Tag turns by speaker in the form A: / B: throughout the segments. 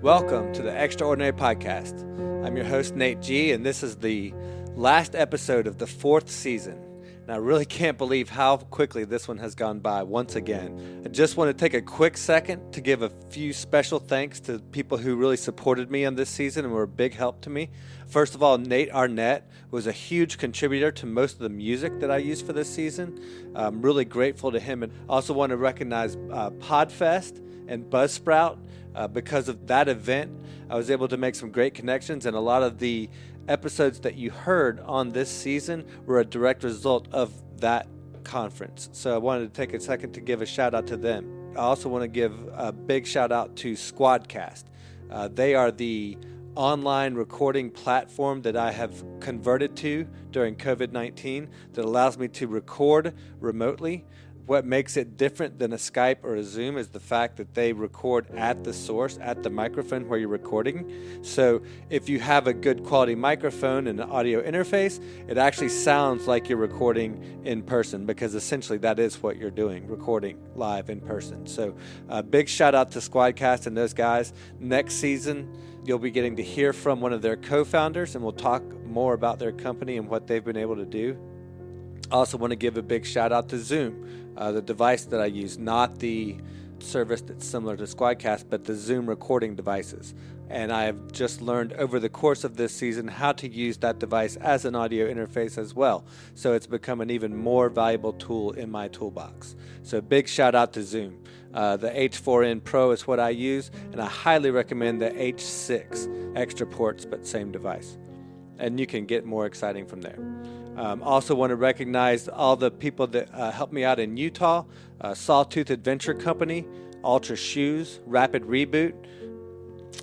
A: Welcome to the Extraordinary Podcast. I'm your host, Nate G., and this is the last episode of the 4th season. And I really can't believe how quickly this one has gone by once again. I just want to take a quick second to give a few special thanks to people who really supported me on this season and were a big help to me. First of all, Nate Arnett was a huge contributor to most of the music that I used for this season. I'm really grateful to him. And I also want to recognize Podfest and Buzzsprout. Because of that event, I was able to make some great connections, and a lot of the episodes that you heard on this season were a direct result of that conference. So I wanted to take a second to give a shout out to them. I also want to give a big shout out to Squadcast. They are the online recording platform that I have converted to during COVID-19 that allows me to record remotely. What makes it different than a Skype or a Zoom is the fact that they record at the source, at the microphone where you're recording. So if you have a good quality microphone and an audio interface, it actually sounds like you're recording in person, because essentially that is what you're doing, recording live in person. So a big shout out to Squadcast and those guys. Next season, you'll be getting to hear from one of their co-founders, and we'll talk more about their company and what they've been able to do. I also want to give a big shout out to Zoom, the device that I use, not the service that's similar to Squadcast, but the Zoom recording devices. And I have just learned over the course of this season how to use that device as an audio interface as well. So it's become an even more valuable tool in my toolbox. So big shout out to Zoom. The H4n Pro is what I use, and I highly recommend the H6, extra ports but same device. And you can get more exciting from there. Also want to recognize all the people that helped me out in Utah, Sawtooth Adventure Company, Altra Shoes, Rapid Reboot,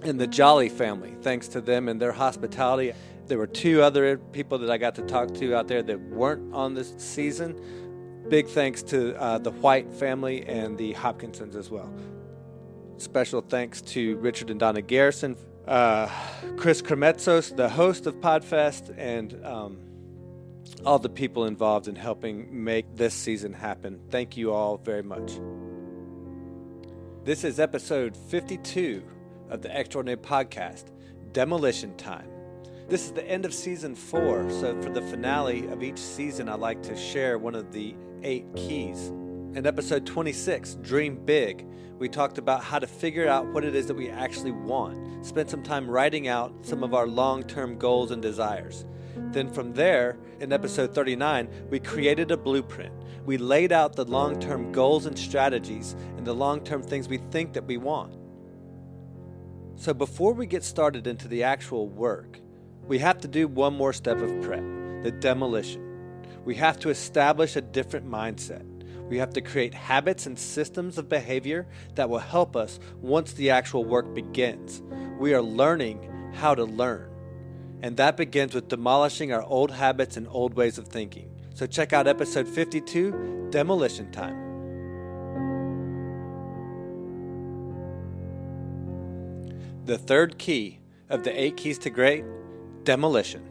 A: and the Jolley family. Thanks to them and their hospitality. There were 2 other people that I got to talk to out there that weren't on this season. Big thanks to the White family and the Hopkinsons as well. Special thanks to Richard and Donna Garrison, Chris Krimitsos, the host of Podfest, and all the people involved in helping make this season happen. Thank you all very much. This is episode 52 of the Extraordinary Podcast, Demolition Time. This is the end of season 4, so for the finale of each season, I like to share one of the 8 keys. In episode 26, Dream Big, we talked about how to figure out what it is that we actually want. Spent some time writing out some of our long-term goals and desires. Then from there, in episode 39, we created a blueprint. We laid out the long-term goals and strategies and the long-term things we think that we want. So before we get started into the actual work, we have to do one more step of prep, the demolition. We have to establish a different mindset. We have to create habits and systems of behavior that will help us once the actual work begins. We are learning how to learn. And that begins with demolishing our old habits and old ways of thinking. So check out episode 52, Demolition Time. The 3rd key of the 8 keys to great, demolition.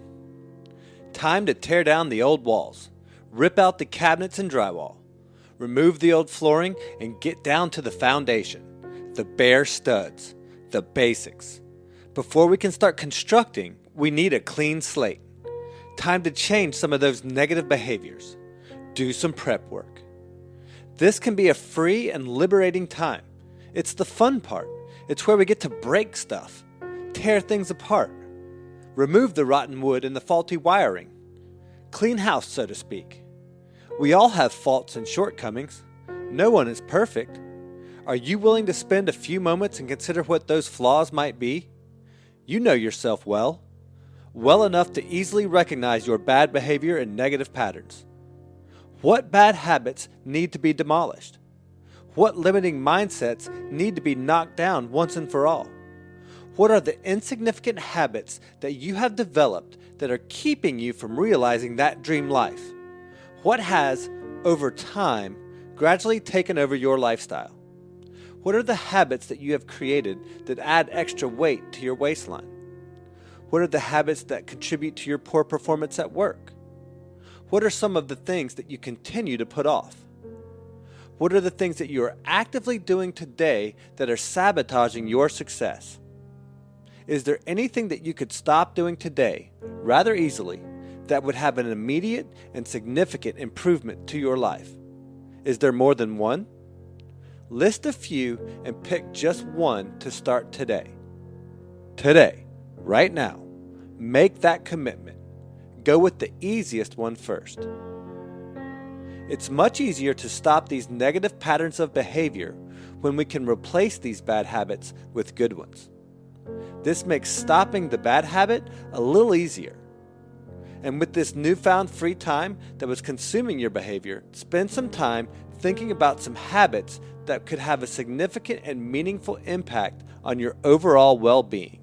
A: Time to tear down the old walls, rip out the cabinets and drywall, remove the old flooring, and get down to the foundation, the bare studs, the basics. Before we can start constructing, we need a clean slate. Time to change some of those negative behaviors. Do some prep work. This can be a free and liberating time. It's the fun part. It's where we get to break stuff, tear things apart, remove the rotten wood and the faulty wiring. Clean house, so to speak. We all have faults and shortcomings. No one is perfect. Are you willing to spend a few moments and consider what those flaws might be? You know yourself well enough to easily recognize your bad behavior and negative patterns. What bad habits need to be demolished? What limiting mindsets need to be knocked down once and for all? What are the insignificant habits that you have developed that are keeping you from realizing that dream life? What has, over time, gradually taken over your lifestyle? What are the habits that you have created that add extra weight to your waistline? What are the habits that contribute to your poor performance at work? What are some of the things that you continue to put off? What are the things that you are actively doing today that are sabotaging your success? Is there anything that you could stop doing today, rather easily, that would have an immediate and significant improvement to your life? Is there more than one? List a few and pick just one to start today. Today, right now, make that commitment. Go with the easiest one first. It's much easier to stop these negative patterns of behavior when we can replace these bad habits with good ones. This makes stopping the bad habit a little easier. And with this newfound free time that was consuming your behavior, spend some time thinking about some habits that could have a significant and meaningful impact on your overall well-being.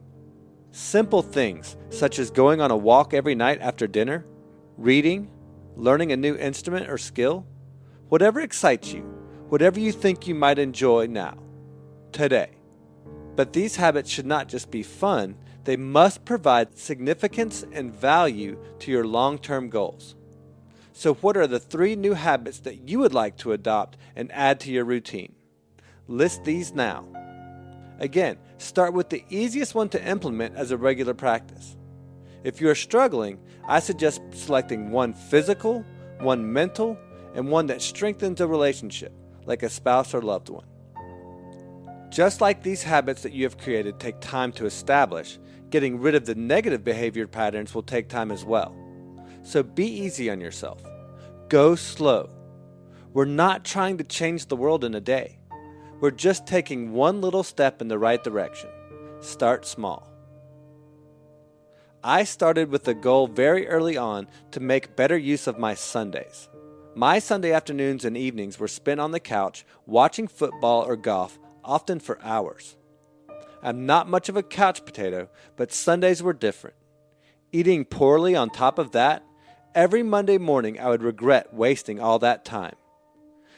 A: Simple things such as going on a walk every night after dinner, reading, learning a new instrument or skill, whatever excites you, whatever you think you might enjoy now, today. But these habits should not just be fun, they must provide significance and value to your long-term goals. So what are the 3 new habits that you would like to adopt and add to your routine? List these now. Again, start with the easiest one to implement as a regular practice. If you are struggling, I suggest selecting one physical, one mental, and one that strengthens a relationship, like a spouse or loved one. Just like these habits that you have created take time to establish, getting rid of the negative behavior patterns will take time as well. So be easy on yourself. Go slow. We're not trying to change the world in a day. We're just taking one little step in the right direction. Start small. I started with a goal very early on to make better use of my Sundays. My Sunday afternoons and evenings were spent on the couch watching football or golf, often for hours. I'm not much of a couch potato, but Sundays were different. Eating poorly on top of that, every Monday morning I would regret wasting all that time.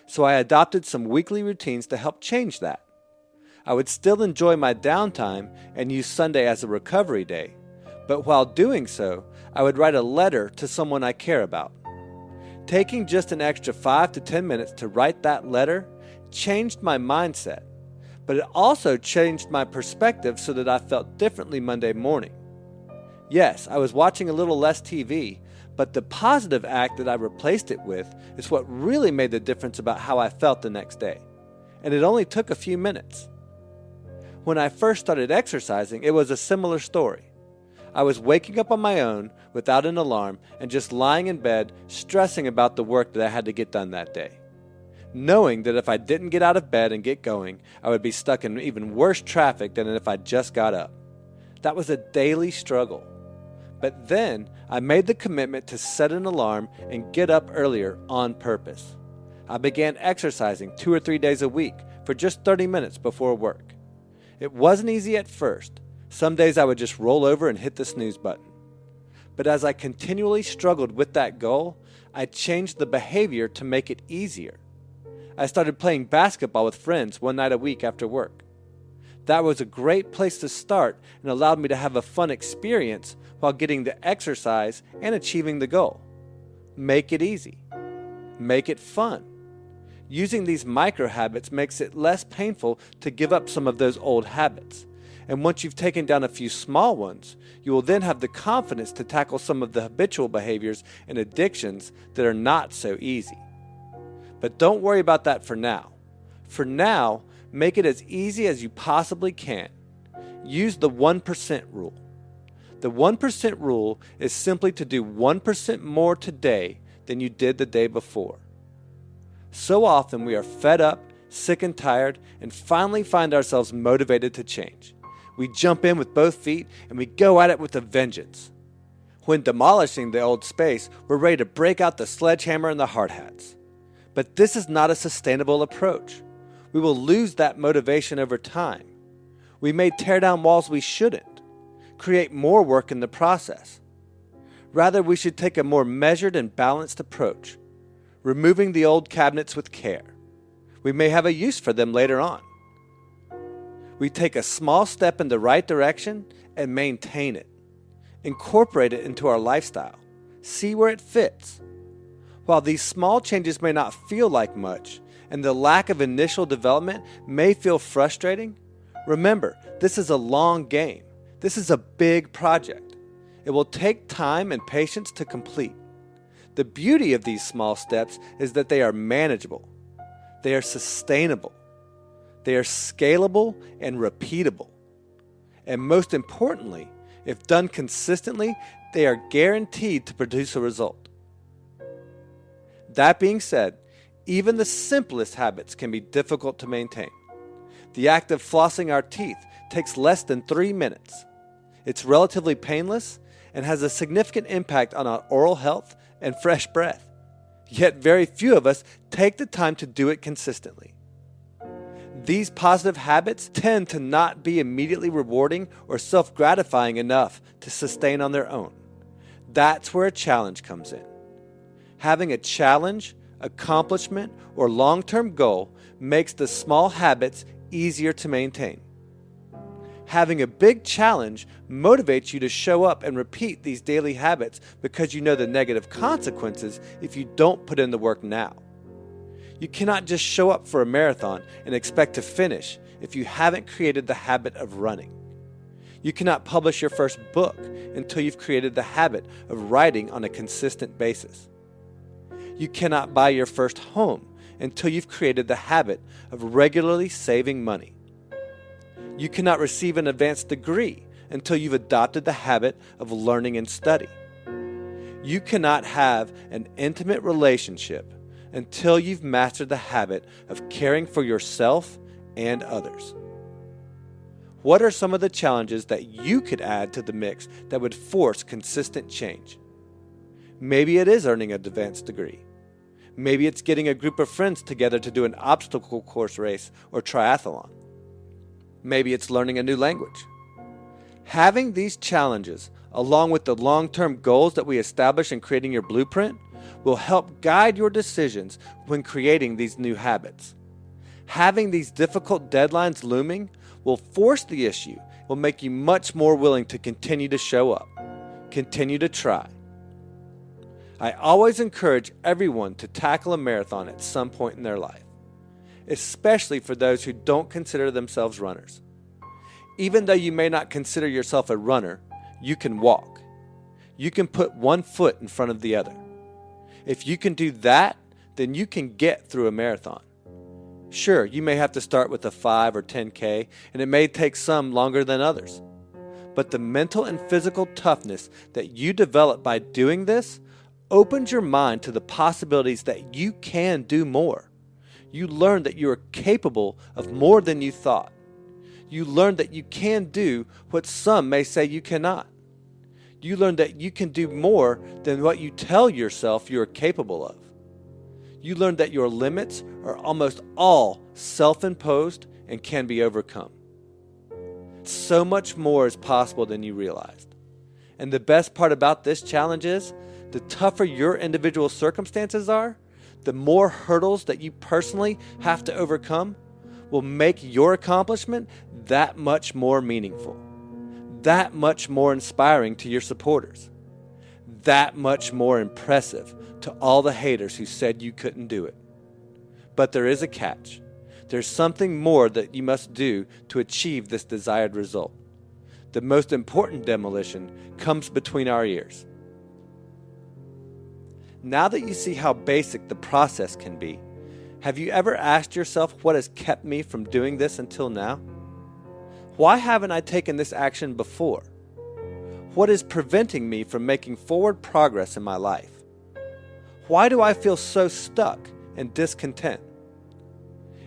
A: So I adopted some weekly routines to help change that. I would still enjoy my downtime and use Sunday as a recovery day, but while doing so, I would write a letter to someone I care about. Taking just an extra 5 to 10 minutes to write that letter changed my mindset, but it also changed my perspective so that I felt differently Monday morning. Yes, I was watching a little less TV, but the positive act that I replaced it with is what really made the difference about how I felt the next day. And it only took a few minutes. When I first started exercising, it was a similar story. I was waking up on my own without an alarm and just lying in bed stressing about the work that I had to get done that day, knowing that if I didn't get out of bed and get going, I would be stuck in even worse traffic than if I just got up. That was a daily struggle. But then I made the commitment to set an alarm and get up earlier on purpose. I began exercising 2 or 3 days a week for just 30 minutes before work. It wasn't easy at first. Some days I would just roll over and hit the snooze button. But as I continually struggled with that goal, I changed the behavior to make it easier. I started playing basketball with friends one night a week after work. That was a great place to start and allowed me to have a fun experience while getting the exercise and achieving the goal. Make it easy. Make it fun. Using these micro habits makes it less painful to give up some of those old habits. And once you've taken down a few small ones, you will then have the confidence to tackle some of the habitual behaviors and addictions that are not so easy. But don't worry about that for now. For now, make it as easy as you possibly can. Use the 1% rule. The 1% rule is simply to do 1% more today than you did the day before. So often we are fed up, sick and tired, and finally find ourselves motivated to change. We jump in with both feet and we go at it with a vengeance. When demolishing the old space, we're ready to break out the sledgehammer and the hard hats. But this is not a sustainable approach. We will lose that motivation over time. We may tear down walls we shouldn't, create more work in the process. Rather, we should take a more measured and balanced approach, removing the old cabinets with care. We may have a use for them later on. We take a small step in the right direction and maintain it. Incorporate it into our lifestyle. See where it fits. While these small changes may not feel like much, and the lack of initial development may feel frustrating, remember, this is a long game. This is a big project. It will take time and patience to complete. The beauty of these small steps is that they are manageable. They are sustainable. They are scalable and repeatable. And most importantly, if done consistently, they are guaranteed to produce a result. That being said, even the simplest habits can be difficult to maintain. The act of flossing our teeth takes less than 3 minutes. It's relatively painless and has a significant impact on our oral health and fresh breath. Yet very few of us take the time to do it consistently. These positive habits tend to not be immediately rewarding or self-gratifying enough to sustain on their own. That's where a challenge comes in. Having a challenge, accomplishment, or long-term goal makes the small habits easier to maintain. Having a big challenge motivates you to show up and repeat these daily habits because you know the negative consequences if you don't put in the work now. You cannot just show up for a marathon and expect to finish if you haven't created the habit of running. You cannot publish your first book until you've created the habit of writing on a consistent basis. You cannot buy your first home until you've created the habit of regularly saving money. You cannot receive an advanced degree until you've adopted the habit of learning and study. You cannot have an intimate relationship until you've mastered the habit of caring for yourself and others. What are some of the challenges that you could add to the mix that would force consistent change? Maybe it is earning an advanced degree. Maybe it's getting a group of friends together to do an obstacle course race or triathlon. Maybe it's learning a new language. Having these challenges, along with the long-term goals that we establish in creating your blueprint, will help guide your decisions when creating these new habits. Having these difficult deadlines looming will force the issue, will make you much more willing to continue to show up, continue to try. I always encourage everyone to tackle a marathon at some point in their life, especially for those who don't consider themselves runners. Even though you may not consider yourself a runner, you can walk. You can put one foot in front of the other. If you can do that, then you can get through a marathon. Sure, you may have to start with a 5 or 10K, and it may take some longer than others. But the mental and physical toughness that you develop by doing this opens your mind to the possibilities that you can do more. You learn that you are capable of more than you thought. You learn that you can do what some may say you cannot. You learn that you can do more than what you tell yourself you are capable of. You learn that your limits are almost all self-imposed and can be overcome. So much more is possible than you realized. And the best part about this challenge is, the tougher your individual circumstances are, the more hurdles that you personally have to overcome will make your accomplishment that much more meaningful, that much more inspiring to your supporters, that much more impressive to all the haters who said you couldn't do it. But there is a catch. There's something more that you must do to achieve this desired result. The most important demolition comes between our ears. Now that you see how basic the process can be, have you ever asked yourself what has kept me from doing this until now? Why haven't I taken this action before? What is preventing me from making forward progress in my life? Why do I feel so stuck and discontent?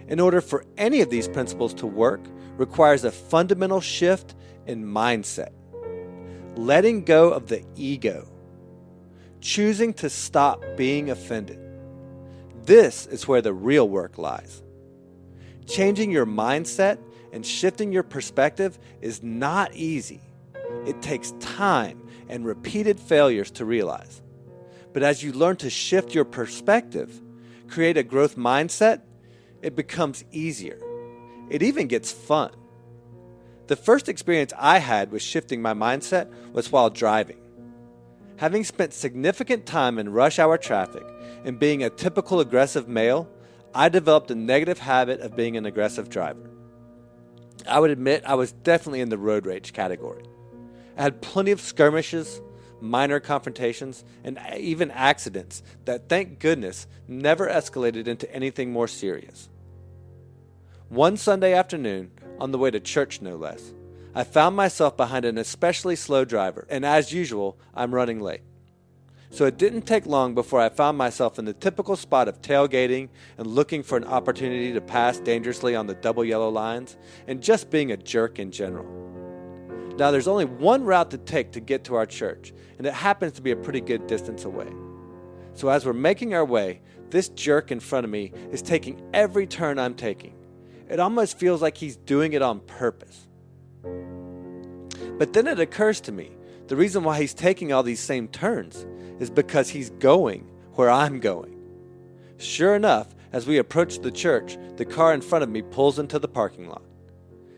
A: In order for any of these principles to work requires a fundamental shift in mindset. Letting go of the ego. Choosing to stop being offended. This is where the real work lies. Changing your mindset and shifting your perspective is not easy. It takes time and repeated failures to realize. But as you learn to shift your perspective, create a growth mindset, it becomes easier. It even gets fun. The first experience I had with shifting my mindset was while driving. Having spent significant time in rush hour traffic and being a typical aggressive male, I developed a negative habit of being an aggressive driver. I would admit I was definitely in the road rage category. I had plenty of skirmishes, minor confrontations, and even accidents that, thank goodness, never escalated into anything more serious. One Sunday afternoon, on the way to church no less, I found myself behind an especially slow driver, and as usual, I'm running late. So it didn't take long before I found myself in the typical spot of tailgating and looking for an opportunity to pass dangerously on the double yellow lines, and just being a jerk in general. Now there's only one route to take to get to our church, and it happens to be a pretty good distance away. So as we're making our way, this jerk in front of me is taking every turn I'm taking. It almost feels like he's doing it on purpose. But then it occurs to me, the reason why he's taking all these same turns is because he's going where I'm going. Sure enough, as we approach the church, the car in front of me pulls into the parking lot.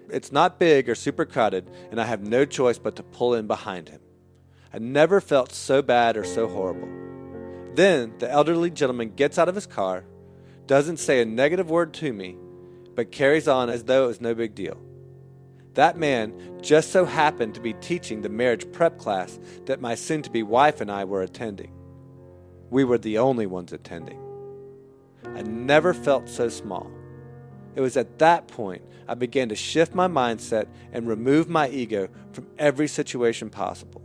A: It's not big or super crowded, and I have no choice but to pull in behind him. I never felt so bad or so horrible. Then the elderly gentleman gets out of his car, doesn't say a negative word to me, but carries on as though it was no big deal. That man just so happened to be teaching the marriage prep class that my soon-to-be wife and I were attending. We were the only ones attending. I never felt so small. It was at that point I began to shift my mindset and remove my ego from every situation possible.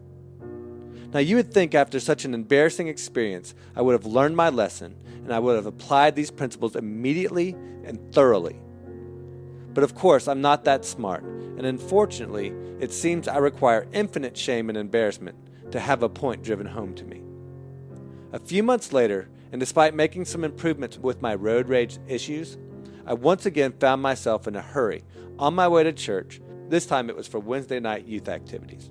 A: Now you would think after such an embarrassing experience I would have learned my lesson and I would have applied these principles immediately and thoroughly. But of course I'm not that smart, and unfortunately it seems I require infinite shame and embarrassment to have a point driven home to me. A few months later, and despite making some improvements with my road rage issues, I once again found myself in a hurry on my way to church. This time it was for Wednesday night youth activities.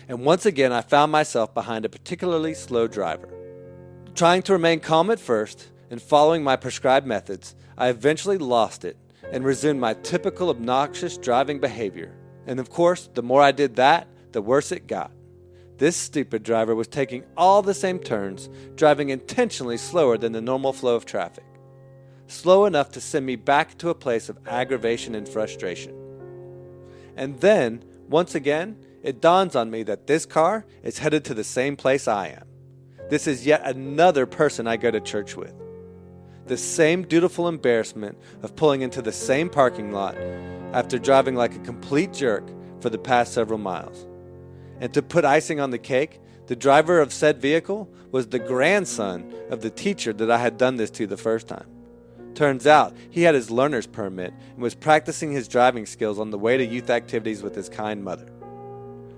A: And once again I found myself behind a particularly slow driver. Trying to remain calm at first and following my prescribed methods, I eventually lost it and resumed my typical obnoxious driving behavior. And of course, the more I did that, the worse it got. This stupid driver was taking all the same turns, driving intentionally slower than the normal flow of traffic. Slow enough to send me back to a place of aggravation and frustration. And then, once again, it dawns on me that this car is headed to the same place I am. This is yet another person I go to church with. The same dutiful embarrassment of pulling into the same parking lot after driving like a complete jerk for the past several miles. And to put icing on the cake, the driver of said vehicle was the grandson of the teacher that I had done this to the first time. Turns out he had his learner's permit and was practicing his driving skills on the way to youth activities with his kind mother.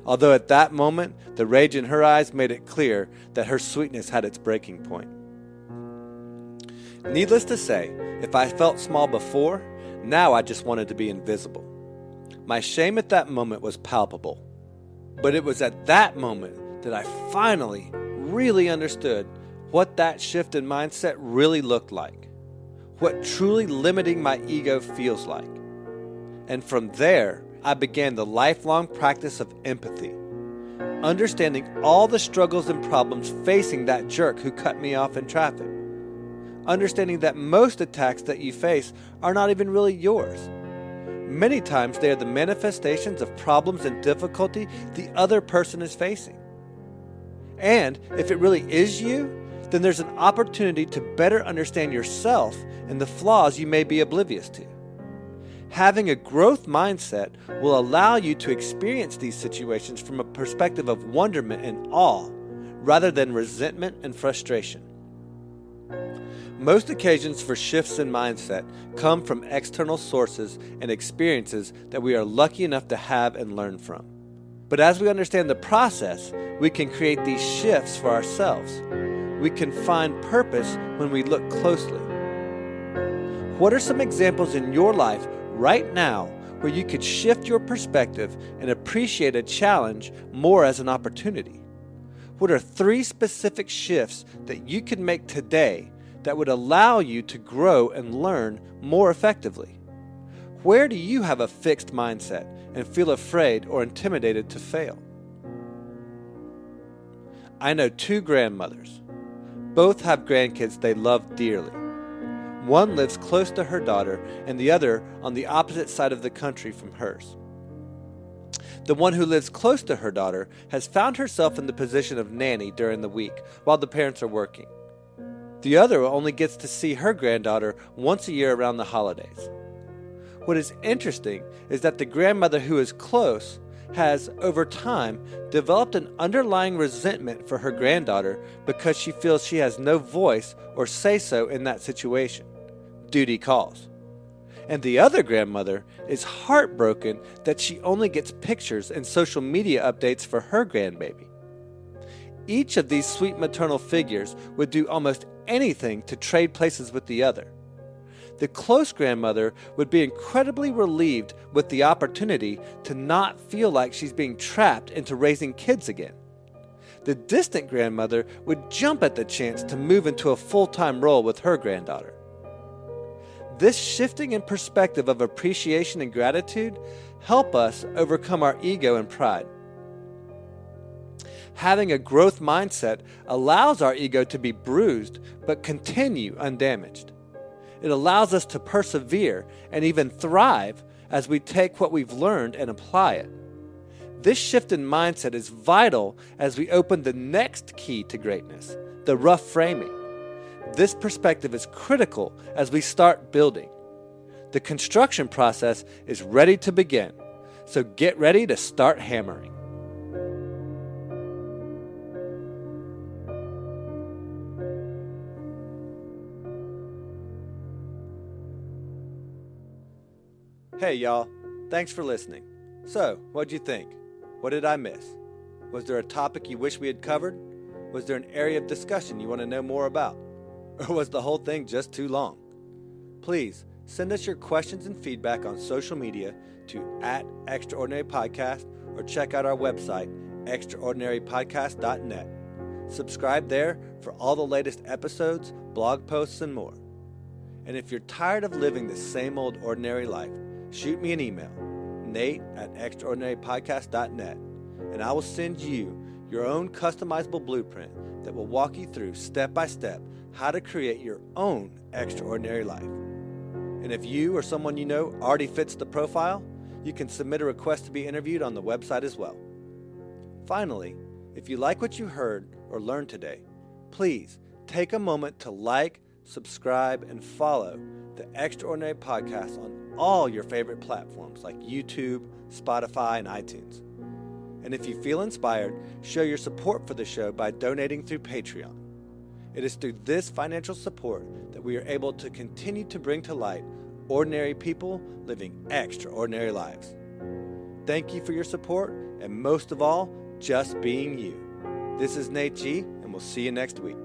A: Although at that moment, the rage in her eyes made it clear that her sweetness had its breaking point. Needless to say, if I felt small before, now I just wanted to be invisible. My shame at that moment was palpable. But it was at that moment that I finally really understood what that shift in mindset really looked like. What truly limiting my ego feels like. And from there, I began the lifelong practice of empathy. Understanding all the struggles and problems facing that jerk who cut me off in traffic. Understanding that most attacks that you face are not even really yours. Many times they are the manifestations of problems and difficulty the other person is facing. And if it really is you, then there's an opportunity to better understand yourself and the flaws you may be oblivious to. Having a growth mindset will allow you to experience these situations from a perspective of wonderment and awe, rather than resentment and frustration. Most occasions for shifts in mindset come from external sources and experiences that we are lucky enough to have and learn from. But as we understand the process, we can create these shifts for ourselves. We can find purpose when we look closely. What are some examples in your life right now where you could shift your perspective and appreciate a challenge more as an opportunity? What are 3 specific shifts that you can make today that would allow you to grow and learn more effectively? Where do you have a fixed mindset and feel afraid or intimidated to fail? I know 2 grandmothers. Both have grandkids they love dearly. One lives close to her daughter and the other on the opposite side of the country from hers. The one who lives close to her daughter has found herself in the position of nanny during the week while the parents are working. The other only gets to see her granddaughter once a year around the holidays. What is interesting is that the grandmother who is close has, over time, developed an underlying resentment for her granddaughter because she feels she has no voice or say-so in that situation. Duty calls. And the other grandmother is heartbroken that she only gets pictures and social media updates for her grandbaby. Each of these sweet maternal figures would do almost anything to trade places with the other. The close grandmother would be incredibly relieved with the opportunity to not feel like she's being trapped into raising kids again. The distant grandmother would jump at the chance to move into a full-time role with her granddaughter. This shifting in perspective of appreciation and gratitude help us overcome our ego and pride. Having a growth mindset allows our ego to be bruised but continue undamaged. It allows us to persevere and even thrive as we take what we've learned and apply it. This shift in mindset is vital as we open the next key to greatness, the rough framing. This perspective is critical as we start building. The construction process is ready to begin, so get ready to start hammering. Hey y'all, thanks for listening. So, what'd you think? What did I miss? Was there a topic you wish we had covered? Was there an area of discussion you want to know more about? Or was the whole thing just too long? Please send us your questions and feedback on social media to @extraordinarypodcast or check out our website, extraordinarypodcast.net. Subscribe there for all the latest episodes, blog posts, and more. And if you're tired of living the same old ordinary life, shoot me an email, nate@extraordinarypodcast.net, and I will send you your own customizable blueprint that will walk you through step by step how to create your own extraordinary life. And if you or someone you know already fits the profile, you can submit a request to be interviewed on the website as well. Finally, if you like what you heard or learned today, please take a moment to like, subscribe, and follow the Extraordinary Podcast on all your favorite platforms like YouTube, Spotify, and iTunes. And if you feel inspired, show your support for the show by donating through Patreon. It is through this financial support that we are able to continue to bring to light ordinary people living extraordinary lives. Thank you for your support, and most of all, just being you. This is Nate G, and we'll see you next week.